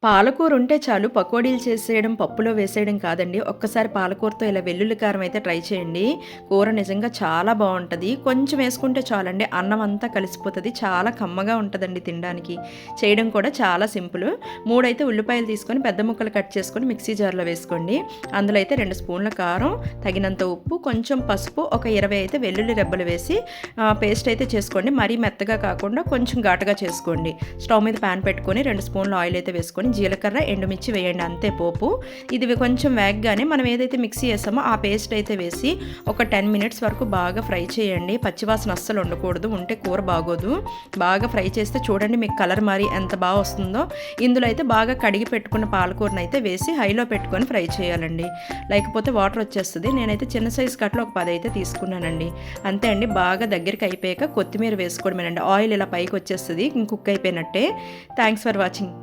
పాలకూర ఉంటే చాలు పకోడీలు చేసేయడం, పప్పులో వేసేయడం కాదండి. ఒక్కసారి పాలకూరతో ఇలా వెల్లుల్లి కారం అయితే ట్రై చేయండి. కూర నిజంగా చాలా బావుంటది. కొంచెం వేసుకుంటే చాలండి. అన్నం అంతా కలిసిపోతది. చాలా కమ్మగా ఉంటదండి తినడానికి. చేయడం కూడా చాలా సింపుల్. 3 అయితే ఉల్లిపాయలు తీసుకొని పెద్ద ముక్కలు కట్ చేసుకొని మిక్సీ జార్‌లో వేసుకోండి. అందులో అయితే 2 స్పూన్ల కారం, తగినంత ఉప్పు, కొంచెం పసుపు, ఒక 20 అయితే వెల్లుల్లి రెబ్బలు వేసి పేస్ట్ అయితే చేసుకోండి. మరీ మెత్తగా కాకుండా కొంచెం ఘాటుగా చేసుకోండి. స్టవ్ మీద పాన్ పెట్టుకొని 2 స్పూన్ల ఆయిల్ అయితే వేసుకొని జీలకర్ర, ఎండుమిర్చి వేయండి అంతే పోపు. ఇది కొంచెం వేగగానే మనం ఏదైతే మిక్సీ చేసామో ఆ పేస్ట్ అయితే వేసి ఒక 10 మినిట్స్ వరకు బాగా ఫ్రై చేయండి. పచ్చివాసన అస్సలు ఉండకూడదు, ఉంటే కూర బాగోదు. బాగా ఫ్రై చేస్తే చూడండి మీకు కలర్ మరి ఎంత బాగా వస్తుందో. ఇందులో అయితే బాగా కడిగి పెట్టుకున్న పాలకూరను అయితే వేసి హైలో పెట్టుకొని ఫ్రై చేయాలండి. లేకపోతే వాటర్ వచ్చేస్తుంది. నేనైతే చిన్న సైజు కట్లో ఒక 10 అయితే తీసుకున్నానండి. అంతే అండి. బాగా దగ్గరికి అయిపోయాక కొత్తిమీర వేసుకోవడమేనండి. ఆయిల్ ఇలా పైకి వచ్చేస్తుంది, కుక్ అయిపోయినట్టే. Thanks for watching.